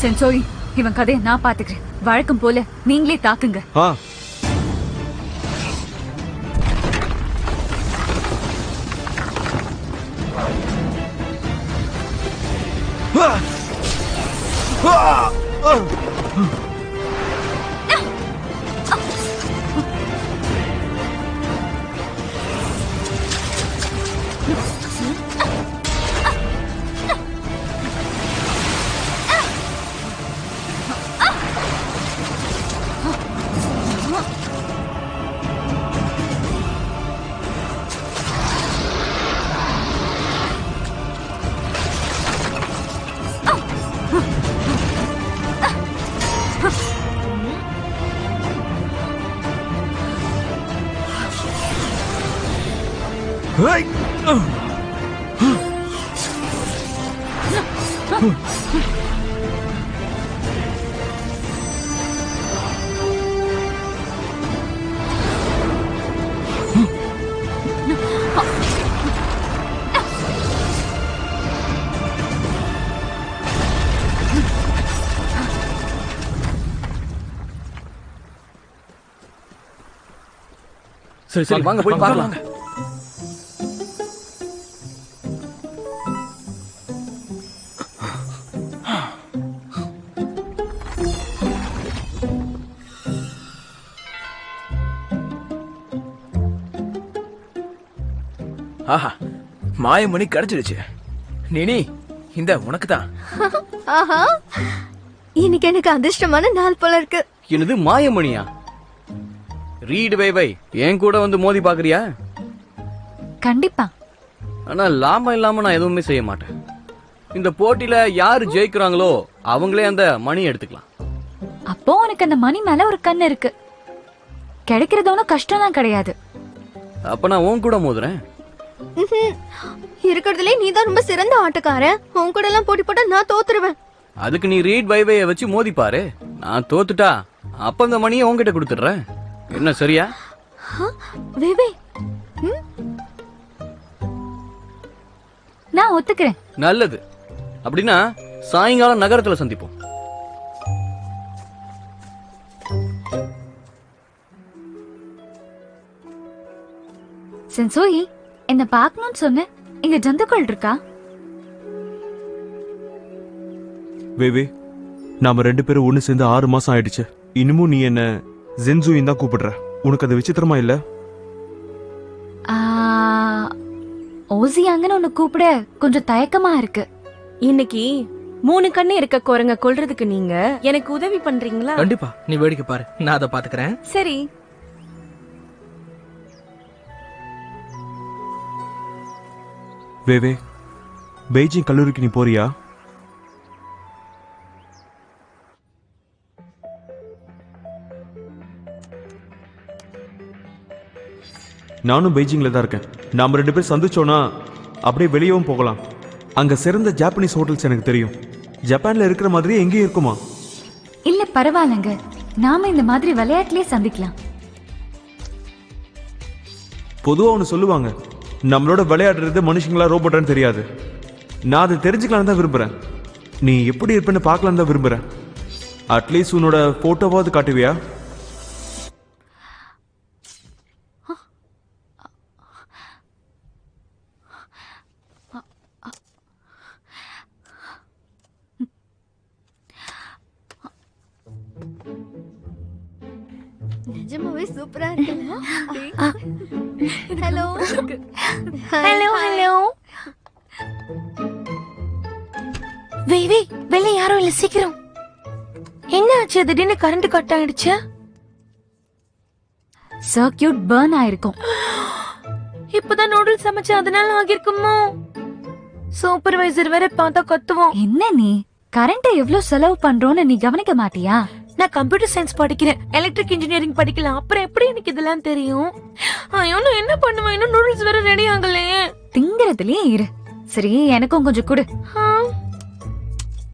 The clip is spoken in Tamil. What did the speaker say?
சென்சோரி, இவன் கதையை நான் பாத்துக்கிறேன். வழக்கம் போல நீங்களே தாக்குங்க. சரி சரி வாங்க போய் பார்க்கலாம். ஆஹா, மாயமணி கிடைச்சிடுச்சு. நீனி, இந்த உனக்கு தான். ஆஹா, இன்னைக்கு எனக்கு அதிர்ஷ்டமான நாள் போல இருக்கு. என்னது மாயமணியா? ரீடு வை என் கூட வந்து மோதி பாக்குறியா? கண்டிப்பா. ஆனா லாபம் இல்லாம நான் எதுவுமே செய்ய மாட்டேன். இந்த போட்டியில யாரு ஜெயிக்கிறாங்களோ அவங்களே அந்த மணி எடுத்துக்கலாம். அப்போ உனக்கு அந்த மணி மேல ஒரு கண்ணு இருக்கு. கிடைக்கிறது ஒன்னும் கஷ்டம் தான் கிடையாது. அப்ப நான் உன் கூட மோதுறேன். இருக்கிறதுலே நீதான் ரொம்ப சிறந்த ஆட்டக்காரன். உன் கூட எல்லாம் போட்டி போட்டா நான் தோத்துருவேன். அதுக்கு நீ ரீட் வைவைய வச்சு மோதி பாரு. நான் தோத்துட்டா அப்ப அந்த மணியை உன்கிட்ட கொடுத்துடுறேன். என்ன சரியா? வேவே, நான் ஒத்துக்கிறேன். நல்லது. அப்படின்னா சாயங்காலம் நகரத்துல சந்திப்போம். சென்சோயி, என்ன பார்க்கணும்னு சொன்ன. இங்க ஜந்துக்கள் இருக்கா? வேவே, நாம 2 பேரும் ஒண்ணு சேர்ந்து 6 மாசம் ஆயிடுச்சு. இன்னமும் நீ என்ன ஜென்சூயின் தான் கூப்பிடுற. உனக்கு அது விசித்திரமா இல்ல? ஓசியாங்கன்னு ஒன்னு கூப்பிட கொஞ்சம் தயக்கமா இருக்கு. இன்னைக்கு 3 கண்ணு இருக்க குரங்க கொல்றதுக்கு நீங்க எனக்கு உதவி பண்றீங்களா? கண்டிப்பா, நீ வேடிக்கை பாரு, நான் அதை பாத்துக்கிறேன். சரி. வேவே, பெய்ஜிங் கல்லூரிக்கு நீ போறியா? நானும் பெய்ஜிங்ல தான் இருக்கேன். நாம 2 பேர் சந்திச்சோன்னா அப்படியே வெளியவும் போகலாம். அங்க சிறந்த ஜாப்பனீஸ் ஹோட்டல்ஸ் எனக்கு தெரியும். ஜப்பான்ல இருக்கிற மாதிரியே எங்கேயும் இருக்குமா? இல்ல பரவாயில்லங்க, நாம இந்த மாதிரி விளையாட்டுலயே சந்திக்கலாம். பொதுவா ஒன்று சொல்லுவாங்க, நம்மளோட விளையாடுறது மனுஷங்களா ரோபோட்டான்னு தெரியாது. நான் அதை தெரிஞ்சுக்கலான்னு தான் விரும்புறேன். நீ எப்படி இருப்பேன்னு பார்க்கலான்னு தான் விரும்புறேன். அட்லீஸ்ட் உன்னோட போட்டோவாவது காட்டுவியா? நிஜமாவே சூப்பரா இருக்குல்ல? Hello hello hello. வேவி, வெளில யாரும் இல்ல, சீக்கிரம். என்ன ஆச்சு? திடீர்னு கரண்ட் கட் ஆயிடுச்சு. சர்க்யூட் பர்ன் ஆயிருக்கும். இப்பதான் நூடுல்ஸ் சமைச்சு அதனால ஆகிருக்குமோ? சூப்பர்வைசர் வேற பார்த்தா கத்துவோம். என்ன நீ கரண்ட எவ்வளவு செலவு பண்றோன்னு நீ கவனிக்க மாட்டியா? நான் கம்ப்யூட்டர் சயின்ஸ் படிக்கிறேன், எலக்ட்ரிக் இன்ஜினியரிங் படிக்கலாம். அப்புறம் எப்படி எனக்கு இதெல்லாம் தெரியும்? ஐயோ, நான் என்ன பண்ணுவேன்? இன்னும் நூடுல்ஸ் வேற ரெடி ஆகலையே. திங்கறதுலயே இரு. சரி, எனக்கும் கொஞ்சம் கொடு.